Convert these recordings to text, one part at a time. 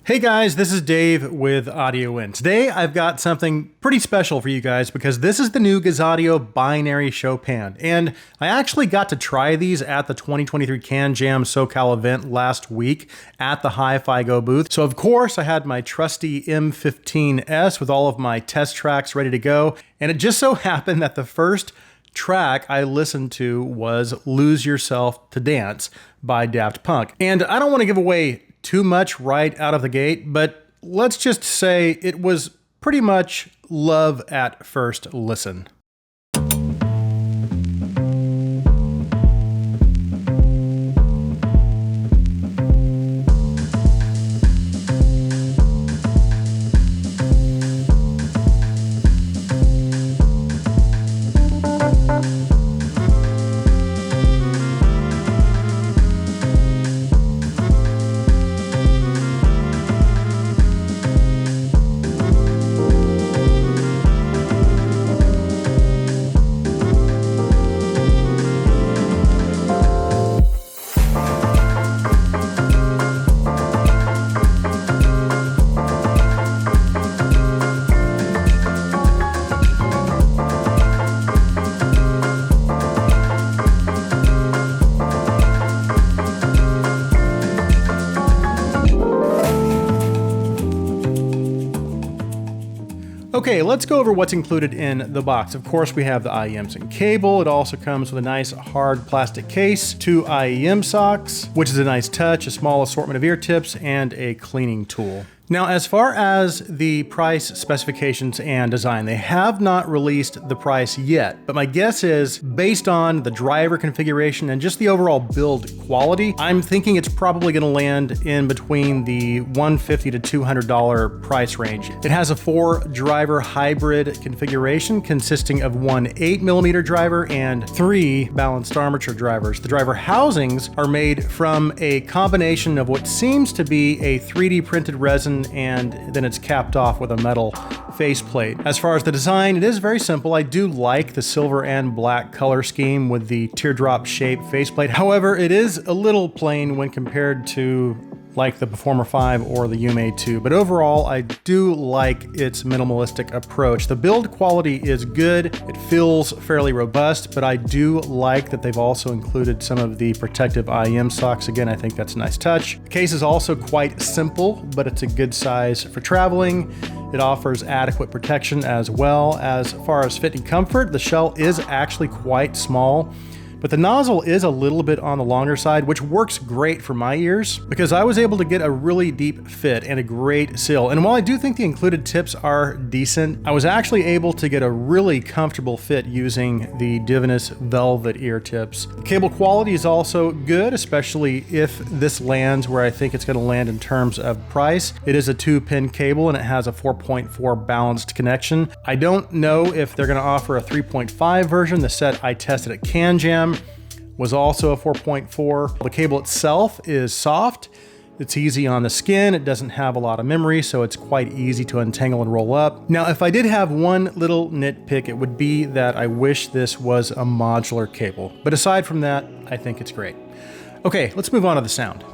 Hey guys, this is Dave with Audioin. Today I've got something pretty special for you guys because this is the new Gazaudio Binary Chopin. And I actually got to try these at the 2023 Can Jam SoCal event last week at the Hi-Fi Go booth. So of course I had my trusty M15S with all of my test tracks ready to go. And it just so happened that the first track I listened to was Lose Yourself to Dance by Daft Punk. And I don't want to give away too much right out of the gate, but let's just say it was pretty much love at first listen. Okay, let's go over what's included in the box. Of course, we have the IEMs and cable. It also comes with a nice hard plastic case, 2 IEM socks, which is a nice touch, a small assortment of ear tips, and a cleaning tool. Now, as far as the price specifications and design, they have not released the price yet, but my guess is based on the driver configuration and just the overall build quality, I'm thinking it's probably going to land in between the $150 to $200 price range. It has a 4-driver hybrid configuration consisting of one 8mm driver and 3 balanced armature drivers. The driver housings are made from a combination of what seems to be a 3D printed resin, and then it's capped off with a metal faceplate. As far as the design, it is very simple. I do like the silver and black color scheme with the teardrop shaped faceplate. However, it is a little plain when compared to like the Performer 5 or the UMA 2, but overall I do like its minimalistic approach. The build quality is good, it feels fairly robust, but I do like that they've also included some of the protective IEM socks. Again, I think that's a nice touch. The case is also quite simple, but it's a good size for traveling. It offers adequate protection as well. As far as fit and comfort, the shell is actually quite small, but the nozzle is a little bit on the longer side, which works great for my ears because I was able to get a really deep fit and a great seal. And while I do think the included tips are decent, I was actually able to get a really comfortable fit using the Divinus velvet ear tips. The cable quality is also good, especially if this lands where I think it's going to land in terms of price. It is a 2-pin cable and it has a 4.4 balanced connection. I don't know if they're going to offer a 3.5 version. The set I tested at Can Jam was also a 4.4. The cable itself is soft. It's easy on the skin. It doesn't have a lot of memory, so it's quite easy to untangle and roll up. Now, if I did have one little nitpick, it would be that I wish this was a modular cable. But aside from that, I think it's great. Okay, let's move on to the sound.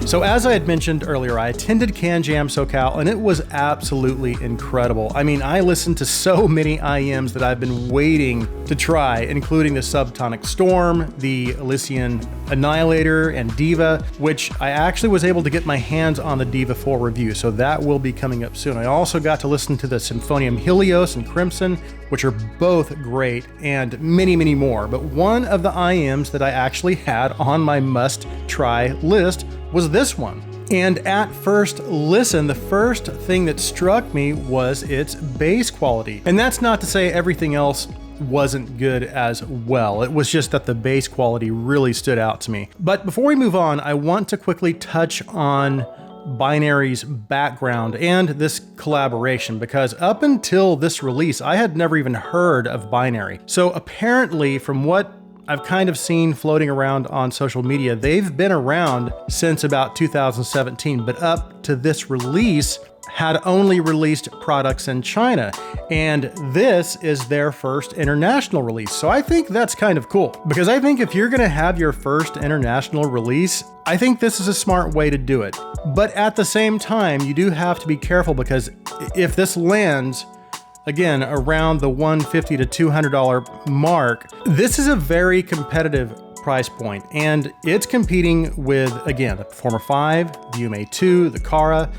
So as I had mentioned earlier, I attended Can Jam SoCal and it was absolutely incredible. I mean, I listened to so many IEMs that I've been waiting to try, including the Subtonic Storm, the Elysian Annihilator, and Diva, which I actually was able to get my hands on the Diva full review, so that will be coming up soon. I also got to listen to the Symphonium Helios and Crimson, which are both great, and many, many more. But one of the IEMs that I actually had on my must-try list was this one. And at first listen, the first thing that struck me was its bass quality. And that's not to say everything else wasn't good as well. It was just that the bass quality really stood out to me. But before we move on, I want to quickly touch on Binary's background and this collaboration, because up until this release, I had never even heard of Binary. So apparently, from what I've kind of seen floating around on social media, they've been around since about 2017, but up to this release had only released products in China, and this is their first international release. So I think that's kind of cool, because I think if you're gonna have your first international release, I think this is a smart way to do it. But at the same time, you do have to be careful, because if this lands again around the $150 to $200 mark, this is a very competitive price point, and it's competing with, again, the Performer 5, the UMA2, the Kara.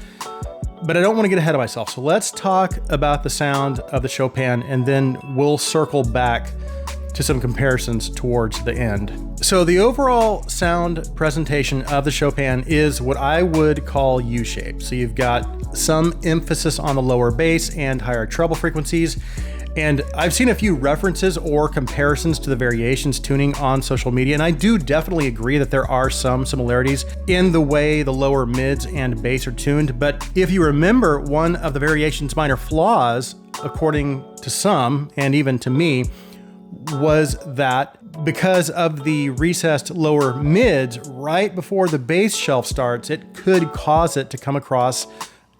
But I don't want to get ahead of myself. So let's talk about the sound of the Chopin, and then we'll circle back to some comparisons towards the end. So the overall sound presentation of the Chopin is what I would call U-shaped. So you've got some emphasis on the lower bass and higher treble frequencies. And I've seen a few references or comparisons to the Variations tuning on social media, and I do definitely agree that there are some similarities in the way the lower mids and bass are tuned. But if you remember, one of the Variations' minor flaws, according to some, and even to me, was that because of the recessed lower mids right before the bass shelf starts, it could cause it to come across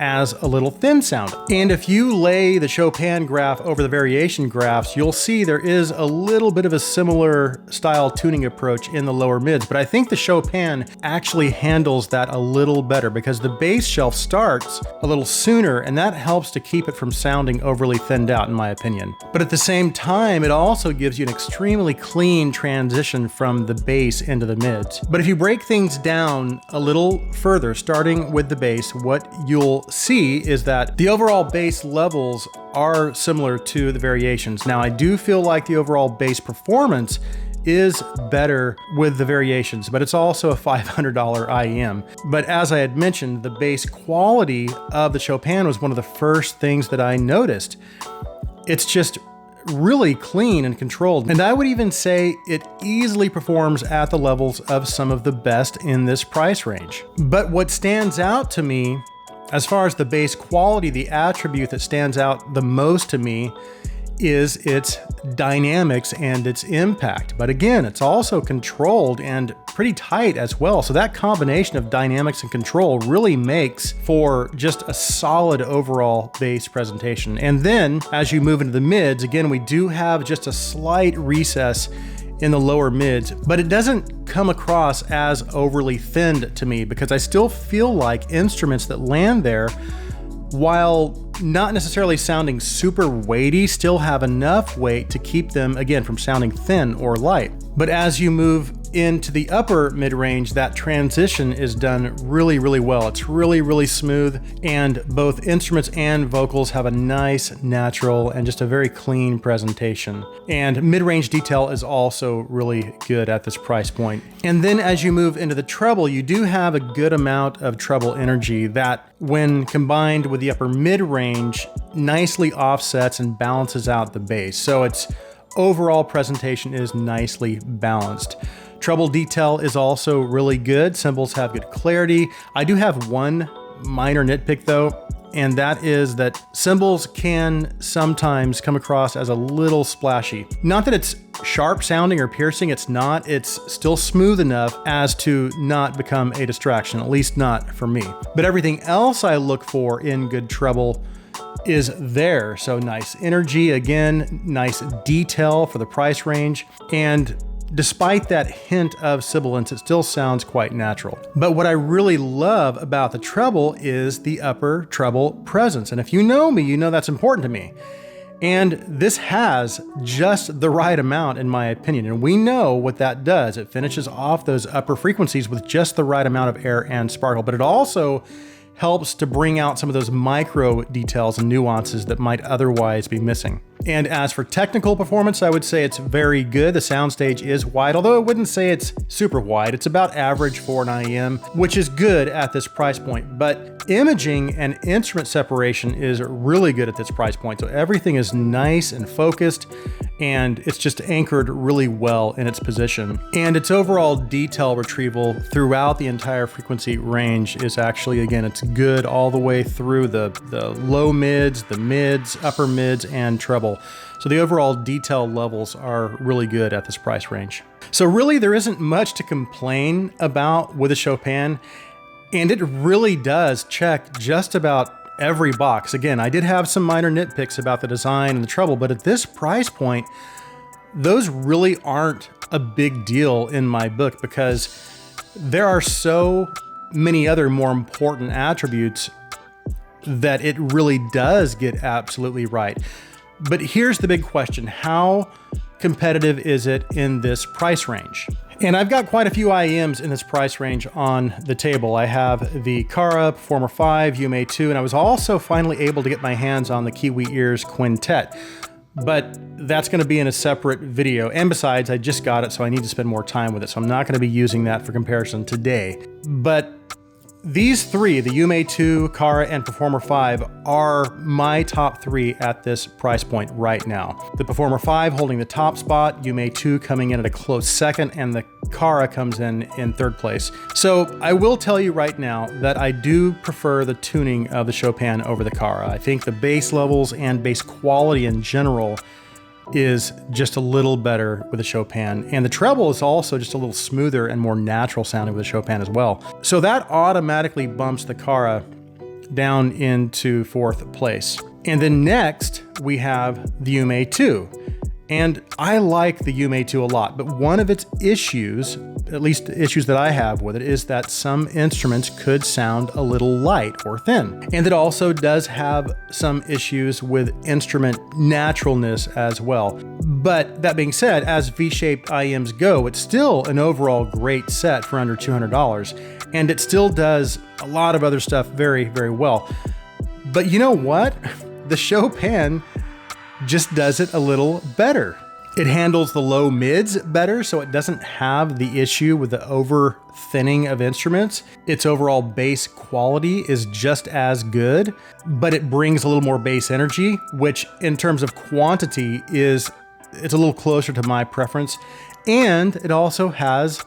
as a little thin sound. And if you lay the Chopin graph over the Variation graphs, you'll see there is a little bit of a similar style tuning approach in the lower mids, but I think the Chopin actually handles that a little better, because the bass shelf starts a little sooner, and that helps to keep it from sounding overly thinned out, in my opinion. But at the same time, it also gives you an extremely clean transition from the bass into the mids. But if you break things down a little further, starting with the bass, what you'll see is that the overall bass levels are similar to the Variations. Now, I do feel like the overall bass performance is better with the Variations, but it's also a $500 IEM. But as I had mentioned, the bass quality of the Chopin was one of the first things that I noticed. It's just really clean and controlled. And I would even say it easily performs at the levels of some of the best in this price range. But what stands out to me, as far as the bass quality, the attribute that stands out the most to me is its dynamics and its impact. But again, it's also controlled and pretty tight as well. So that combination of dynamics and control really makes for just a solid overall bass presentation. And then as you move into the mids, again, we do have just a slight recess in the lower mids, but it doesn't come across as overly thinned to me, because I still feel like instruments that land there, while not necessarily sounding super weighty, still have enough weight to keep them, again, from sounding thin or light. But as you move into the upper mid-range, that transition is done really, really well. It's really, really smooth, and both instruments and vocals have a nice, natural, and just a very clean presentation. And mid-range detail is also really good at this price point. And then as you move into the treble, you do have a good amount of treble energy that, when combined with the upper mid-range, nicely offsets and balances out the bass. So its overall presentation is nicely balanced. Treble detail is also really good. Cymbals have good clarity. I do have one minor nitpick though, and that is that cymbals can sometimes come across as a little splashy. Not that it's sharp sounding or piercing, it's not. It's still smooth enough as to not become a distraction, at least not for me. But everything else I look for in good treble is there. So nice energy, again, nice detail for the price range, and despite that hint of sibilance, it still sounds quite natural. But what I really love about the treble is the upper treble presence. And if you know me, you know that's important to me. And this has just the right amount, in my opinion. And we know what that does. It finishes off those upper frequencies with just the right amount of air and sparkle, but it also helps to bring out some of those micro details and nuances that might otherwise be missing. And as for technical performance, I would say it's very good. The soundstage is wide, although I wouldn't say it's super wide. It's about average for an IEM, which is good at this price point. But imaging and instrument separation is really good at this price point. So everything is nice and focused, and it's just anchored really well in its position. And its overall detail retrieval throughout the entire frequency range is actually, again, it's good all the way through the low mids, the mids, upper mids, and treble. So the overall detail levels are really good at this price range. So really there isn't much to complain about with the Chopin, and it really does check just about every box. Again, I did have some minor nitpicks about the design and the treble, but at this price point, those really aren't a big deal in my book because there are so many other more important attributes that it really does get absolutely right. But here's the big question: how competitive is it in this price range? And I've got quite a few IEMs in this price range on the table. I have the Kara Performer 5, UMA2, and I was also finally able to get my hands on the Kiwi Ears Quintet. But that's going to be in a separate video. And besides, I just got it, so I need to spend more time with it. So I'm not going to be using that for comparison today. But these three, the UMA2, Kara, and Performer 5, are my top three at this price point right now. The Performer 5 holding the top spot, UMA2 coming in at a close second, and the Kara comes in third place. So I will tell you right now that I do prefer the tuning of the Chopin over the Kara. I think the bass levels and bass quality in general is just a little better with the Chopin, and the treble is also just a little smoother and more natural sounding with the Chopin as well. So that automatically bumps the Kara down into fourth place. And then next we have the UMA2. And I like the UMA2 a lot, but one of its issues, at least the issues that I have with it, is that some instruments could sound a little light or thin. And it also does have some issues with instrument naturalness as well. But that being said, as V-shaped IEMs go, it's still an overall great set for under $200, and it still does a lot of other stuff very, very well. But you know what? The Chopin just does it a little better. It handles the low mids better, so it doesn't have the issue with the over thinning of instruments. Its overall bass quality is just as good, but it brings a little more bass energy, which in terms of quantity it's a little closer to my preference. And it also has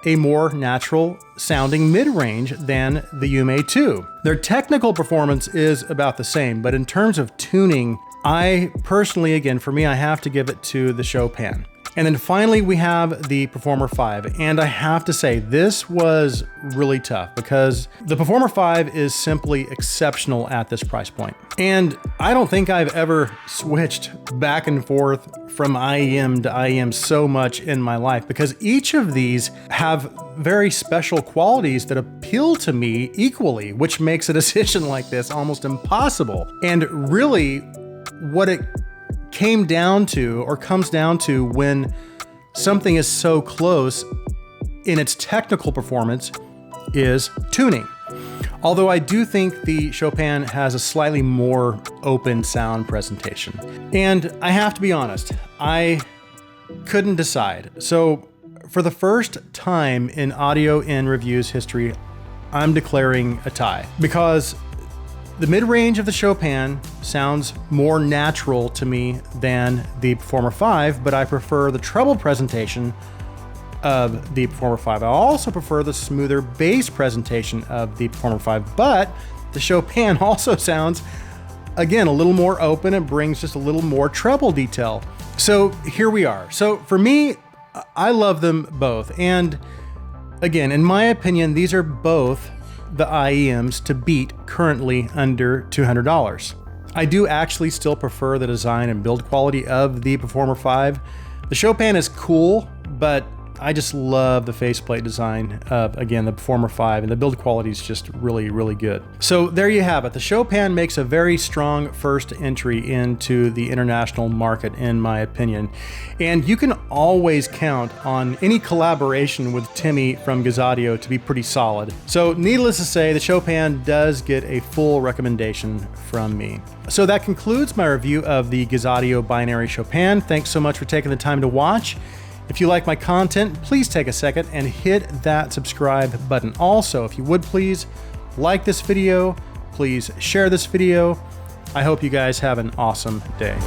a more natural sounding mid-range than the UMA2. Their technical performance is about the same, but in terms of tuning, I personally, again, for me, I have to give it to the Chopin. And then finally, we have the Performer 5. And I have to say, this was really tough because the Performer 5 is simply exceptional at this price point. And I don't think I've ever switched back and forth from IEM to IEM so much in my life, because each of these have very special qualities that appeal to me equally, which makes a decision like this almost impossible. And really, what it came down to, or comes down to, when something is so close in its technical performance, is tuning. Although I do think the Chopin has a slightly more open sound presentation. And I have to be honest, I couldn't decide. So for the first time in Audio In Review's history, I'm declaring a tie, because the mid-range of the Chopin sounds more natural to me than the Performer 5, but I prefer the treble presentation of the Performer 5. I also prefer the smoother bass presentation of the Performer 5, but the Chopin also sounds, again, a little more open and brings just a little more treble detail. So here we are. So for me, I love them both. And again, in my opinion, these are both the IEMs to beat currently under $200. I do actually still prefer the design and build quality of the Performer 5. The Chopin is cool, but I just love the faceplate design of, again, the Performer 5, and the build quality is just really, really good. So there you have it. The Chopin makes a very strong first entry into the international market, in my opinion. And you can always count on any collaboration with Timmy from Gazaudio to be pretty solid. So needless to say, the Chopin does get a full recommendation from me. So that concludes my review of the Gazaudio Binary Chopin. Thanks so much for taking the time to watch. If you like my content, please take a second and hit that subscribe button. Also, if you would please, like this video. Please share this video. I hope you guys have an awesome day.